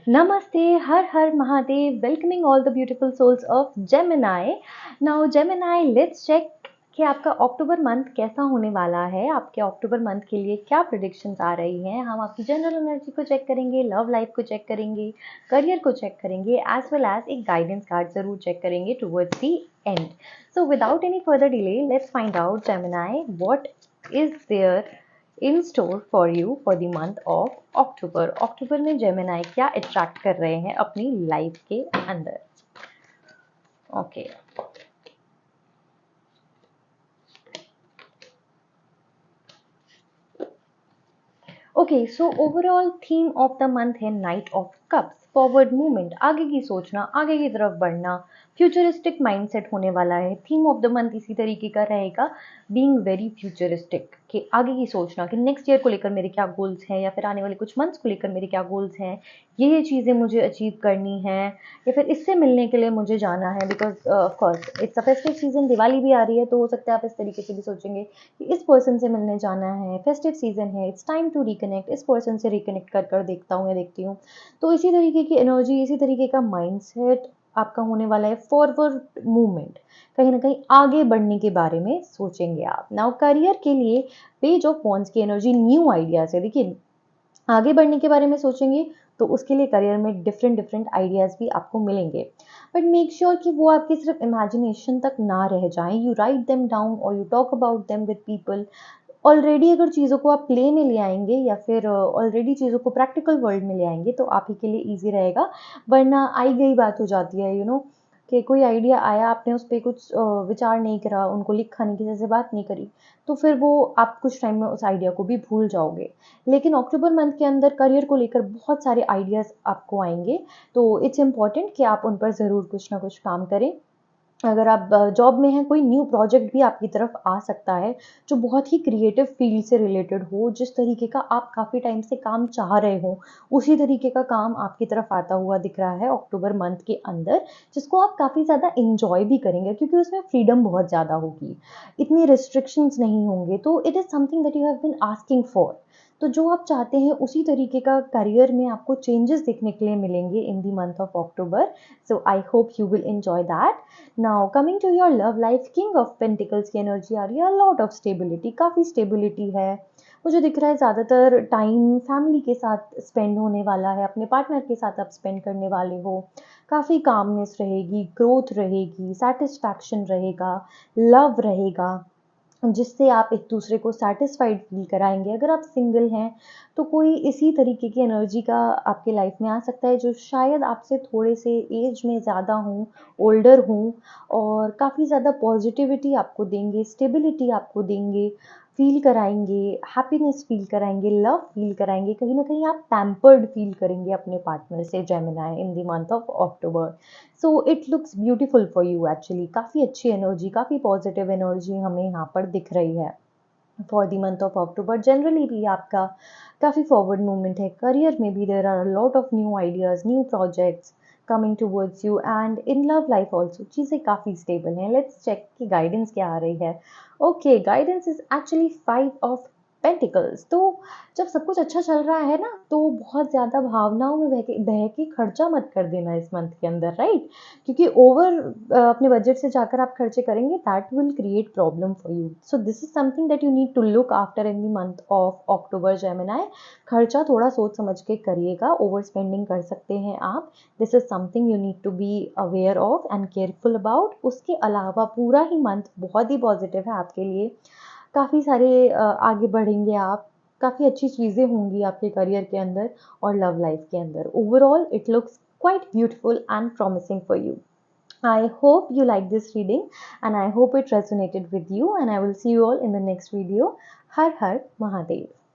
Namaste, Har Har Mahadev, welcoming all the beautiful souls of Gemini. Now Gemini, let's check कि आपका अक्टूबर month कैसा होने वाला है। आपके अक्टूबर मंथ के लिए क्या प्रेडिक्शंस आ रही हैं। हम आपकी जनरल एनर्जी को चेक करेंगे, लव लाइफ को चेक करेंगे, करियर को चेक करेंगे, एज वेल एज एक गाइडेंस कार्ड जरूर चेक करेंगे towards the end. So without any further delay, let's find out Gemini what is there in store for you for the month of October. अक्टूबर में Gemini क्या attract कर रहे हैं अपनी लाइफ के अंदर। Okay okay, so overall theme of the month है knight of cups, forward movement, आगे की सोचना, आगे की तरफ बढ़ना, फ्यूचरिस्टिक माइंडसेट होने वाला है। थीम ऑफ द मंथ इसी तरीके का रहेगा, बीइंग वेरी फ्यूचरिस्टिक, कि आगे की सोचना कि नेक्स्ट ईयर को लेकर मेरे क्या गोल्स हैं, या फिर आने वाले कुछ मंथ्स को लेकर मेरे क्या गोल्स हैं, ये चीज़ें मुझे अचीव करनी है, या फिर इससे मिलने के लिए मुझे जाना है। Because of course it's a festive season, Diwali भी आ रही है, तो हो सकता है आप इस तरीके से भी सोचेंगे कि इस पर्सन से मिलने जाना है, फेस्टिव सीजन है, इट्स टाइम टू रिकनेक्ट, इस पर्सन से रिकनेक्ट कर कर देखता हूँ या देखती हूँ। तो इसी तरीके की एनर्जी, इसी तरीके का माइंडसेट आपका होने वाला है। फॉरवर्ड मूवमेंट, कहीं ना कहीं आगे बढ़ने के बारे में सोचेंगे आप। नाउ करियर के लिए पेज ऑफ वॉन्ड्स की एनर्जी, न्यू आइडियाज है। देखिए, आगे बढ़ने के बारे में सोचेंगे तो उसके लिए करियर में डिफरेंट डिफरेंट आइडियाज़ भी आपको मिलेंगे, बट मेक श्योर कि वो आपकी सिर्फ इमेजिनेशन तक ना रह जाएं। यू राइट देम डाउन और you talk about them with people. Already अगर चीज़ों को आप प्ले में ले आएंगे या फिर ऑलरेडी चीज़ों को प्रैक्टिकल वर्ल्ड में ले आएंगे तो आप ही के लिए ईजी रहेगा। वरना आई गई बात हो जाती है, कि कोई आइडिया आया, आपने उस पर कुछ विचार नहीं करा, उनको लिखा नहीं, किसी से बात नहीं करी, तो फिर वो आप कुछ टाइम में उस आइडिया को भी भूल जाओगे। लेकिन अक्टूबर मंथ के अंदर करियर को लेकर बहुत सारे आइडियाज़ आपको आएंगे, तो इट्स इम्पॉर्टेंट कि आप उन पर ज़रूर कुछ ना कुछ काम करें। अगर आप जॉब में हैं, कोई न्यू प्रोजेक्ट भी आपकी तरफ आ सकता है जो बहुत ही क्रिएटिव फील्ड से रिलेटेड हो, जिस तरीके का आप काफ़ी टाइम से काम चाह रहे हो, उसी तरीके का काम आपकी तरफ आता हुआ दिख रहा है अक्टूबर मंथ के अंदर, जिसको आप काफ़ी ज़्यादा इंजॉय भी करेंगे क्योंकि उसमें फ्रीडम बहुत ज़्यादा होगी, इतनी रिस्ट्रिक्शंस नहीं होंगे। तो it is something that you have been asking for. तो जो आप चाहते हैं उसी तरीके का करियर में आपको चेंजेस देखने के लिए मिलेंगे in the month of October. So I hope you will enjoy that. Now coming to your love life, king of pentacles की एनर्जी आ रही है, लॉट ऑफ स्टेबिलिटी, काफ़ी स्टेबिलिटी है। मुझे दिख रहा है ज़्यादातर टाइम फैमिली के साथ स्पेंड होने वाला है, अपने पार्टनर के साथ आप स्पेंड करने वाले हो। काफ़ी कामनेस रहेगी, ग्रोथ रहेगी, सेटिस्फैक्शन रहेगा, लव रहेगा, जिससे आप एक दूसरे को सेटिस्फाइड फील कराएंगे। अगर आप सिंगल हैं तो कोई इसी तरीके की एनर्जी का आपके लाइफ में आ सकता है, जो शायद आपसे थोड़े से एज में ज़्यादा हों, ओल्डर हों, और काफ़ी ज़्यादा पॉजिटिविटी आपको देंगे, स्टेबिलिटी आपको देंगे, फील कराएंगे, हैप्पीनेस फील कराएंगे, लव फील कराएंगे। कहीं ना कहीं आप पैम्पर्ड फील करेंगे अपने पार्टनर से, Gemini, in the month of October. So it looks beautiful for you actually. काफ़ी अच्छी एनर्जी, काफ़ी पॉजिटिव एनर्जी हमें यहाँ पर दिख रही है for the month of October. Generally भी आपका काफ़ी फॉरवर्ड मूवमेंट है। करियर में भी there are lot of new ideas, new projects coming towards you, and in love life also चीज़ें काफ़ी स्टेबल हैं। लेट्स चेक कि गाइडेंस क्या आ रही है। Okay, guidance is actually 5 of pentacles. तो जब सब कुछ अच्छा चल रहा है ना, तो बहुत ज़्यादा भावनाओं में बह के खर्चा मत कर देना इस मंथ के अंदर, राइट? क्योंकि ओवर अपने बजट से जाकर आप खर्चे करेंगे, that will create problem for you. So this is something that you need to look after in the month of October, Gemini. खर्चा थोड़ा सोच समझ के करिएगा, ओवर स्पेंडिंग कर सकते हैं आप। This is something you need to be aware of and careful about. उसके अलावा पूरा ही मंथ बहुत ही पॉजिटिव है आपके लिए। काफ़ी सारे आगे बढ़ेंगे आप, काफ़ी अच्छी चीज़ें होंगी आपके करियर के अंदर और लव लाइफ के अंदर। Overall it looks quite beautiful and promising for you. I hope you like this reading and I hope it resonated with you, and I will see you all in the next video. Har Har Mahadev.